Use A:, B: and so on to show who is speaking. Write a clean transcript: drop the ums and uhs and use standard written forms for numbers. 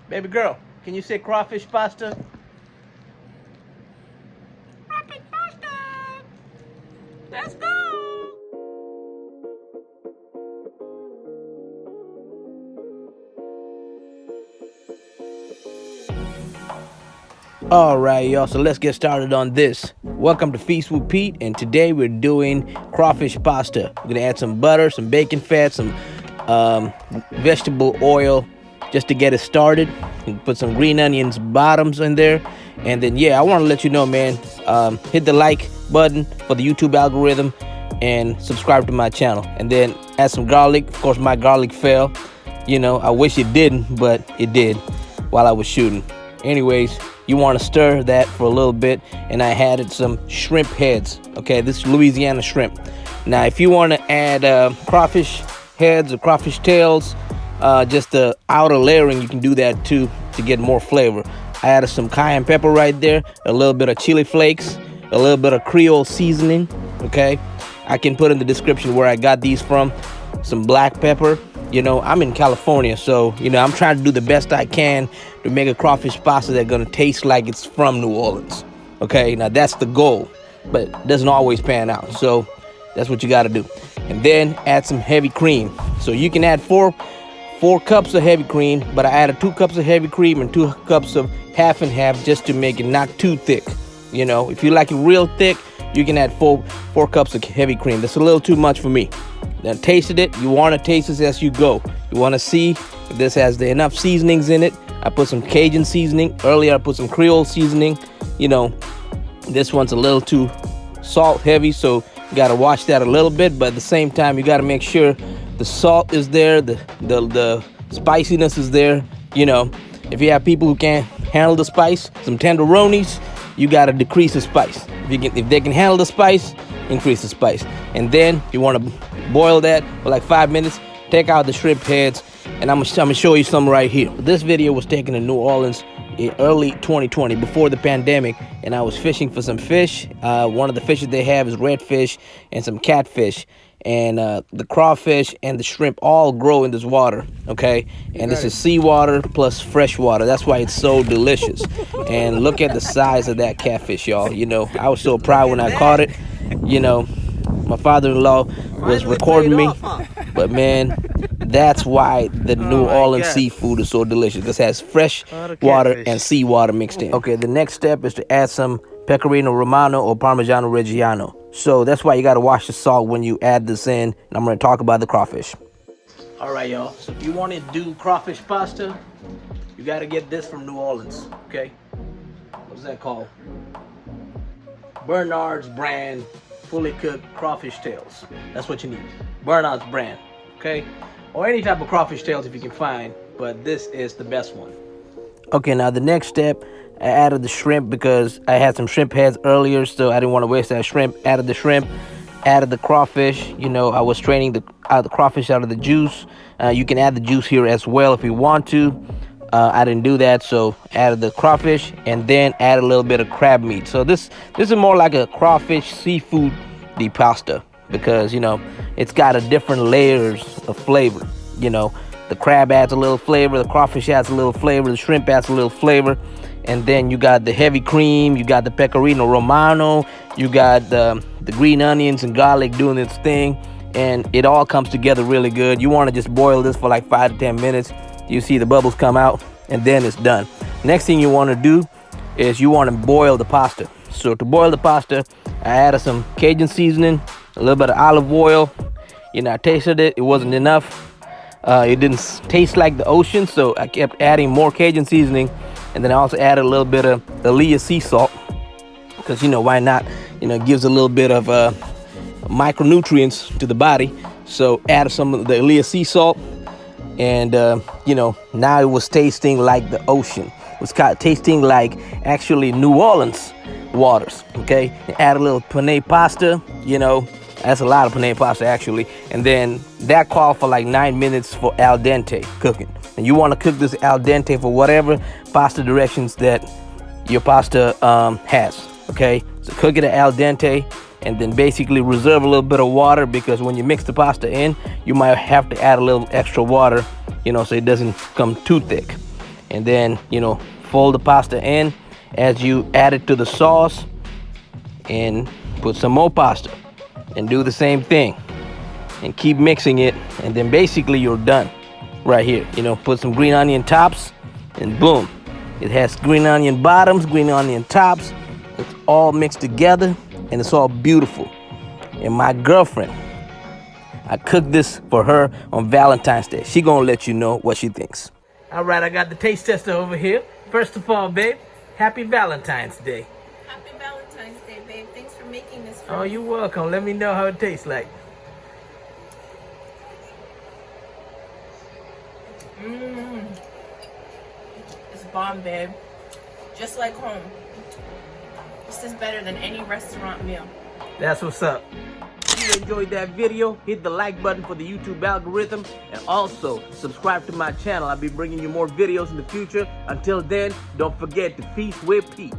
A: Baby girl, can you say crawfish pasta? Crawfish pasta! Let's go! Alright y'all, so let's get started on this. Welcome to Feast with Pete, and today we're doing crawfish pasta. We're gonna add some butter, some bacon fat, some vegetable oil just to get it started. Put some green onions bottoms in there, and then I want to let you know, man, hit the like button for the YouTube algorithm and subscribe to my channel, and then add some garlic. Of course, my garlic fell. I wish it didn't, but it did while I was shooting. Anyways, you want to stir that for a little bit, and I added some shrimp heads. Okay, this is Louisiana shrimp. Now, if you want to add crawfish heads or crawfish tails, just the outer layering, you can do that too to get more flavor. I added some cayenne pepper right there, a little bit of chili flakes, a little bit of Creole seasoning. Okay, I can put in the description where I got these from. Some black pepper. I'm in California, so I'm trying to do the best I can to make a crawfish pasta that's gonna taste like it's from New Orleans. Okay, now that's the goal, but it doesn't always pan out, so that's what you got to do. And then add some heavy cream. So you can add four cups of heavy cream, but I added 2 cups of heavy cream and 2 cups of half and half just to make it not too thick. If you like it real thick, you can add four cups of heavy cream. That's a little too much for me. Then tasted it. You want to taste this as you go. You want to see if this has enough seasonings in it. I put some Cajun seasoning. Earlier I put some Creole seasoning. This one's a little too salt heavy, so you got to watch that a little bit, but at the same time you got to make sure the salt is there, the spiciness is there. If you have people who can't handle the spice, some tenderonis, you got to decrease the spice. If they can handle the spice, increase the spice. And then you want to boil that for like 5 minutes. Take out the shrimp heads, and I'm gonna show you some right here. This video was taken in New Orleans in early 2020, before the pandemic, and I was fishing for some fish. One of the fishes they have is redfish and some catfish, and the crawfish and the shrimp all grow in this water. Okay, and this is seawater plus fresh water. That's why it's so delicious. And look at the size of that catfish, y'all. I was so proud when I caught it. My father-in-law was recording me, but man, that's why the New Orleans seafood is so delicious. This has fresh water and seawater mixed in. Okay, the next step is to add some Pecorino Romano or Parmesan Reggiano. So that's why you got to wash the salt when you add this in, and I'm going to talk about the crawfish. All right, y'all. So if you want to do crawfish pasta, you got to get this from New Orleans, okay? What's that called? Bernard's brand fully cooked crawfish tails. That's what you need. Bernard's brand, okay? Or any type of crawfish tails if you can find, but this is the best one. Okay, now the next step, I added the shrimp because I had some shrimp heads earlier, so I didn't want to waste that shrimp. Added the shrimp, added the crawfish. I was straining the crawfish out of the juice. You can add the juice here as well if you want to. I didn't do that, so added the crawfish and then add a little bit of crab meat. So this is more like a crawfish seafood pasta because it's got a different layers of flavor. The crab adds a little flavor, the crawfish adds a little flavor, the shrimp adds a little flavor, and then you got the heavy cream, you got the Pecorino Romano, you got the green onions and garlic doing its thing, and it all comes together really good. You want to just boil this for like 5 to 10 minutes. You see the bubbles come out, and then it's done. Next thing you want to do is you want to boil the pasta. So to boil the pasta, I added some Cajun seasoning, a little bit of olive oil. I tasted it. It wasn't enough. It didn't taste like the ocean, so I kept adding more Cajun seasoning. And then I also added a little bit of Aaliyah sea salt because, why not? It gives a little bit of micronutrients to the body. So added some of the Aaliyah sea salt. And now it was tasting like the ocean. It was tasting like actually New Orleans waters. Okay, add a little penne pasta. That's a lot of penne pasta actually. And then that called for like 9 minutes for al dente cooking. And you want to cook this al dente for whatever pasta directions that your pasta has. Okay, so cook it at al dente. And then basically reserve a little bit of water because when you mix the pasta in, you might have to add a little extra water, so it doesn't come too thick. and then, you know, fold the pasta in as you add it to the sauce, and put some more pasta and do the same thing and keep mixing it, and then basically you're done right here. You know, put some green onion tops, and boom, it has green onion bottoms, green onion tops. It's all mixed together and it's all beautiful. And my girlfriend, I cooked this for her on Valentine's Day. She gonna let you know what she thinks. All right, I got the taste tester over here. First of all, babe, happy Valentine's Day.
B: Happy Valentine's Day, babe. Thanks for making this for
A: Oh,
B: me.
A: you're welcome. Let me know how it tastes like.
B: It's bomb, babe. Just like home. This is better than any restaurant meal.
A: That's what's up. If you enjoyed that video, hit the like button for the YouTube algorithm, and also subscribe to my channel. I'll be bringing you more videos in the future. Until then, don't forget to feast with Pete.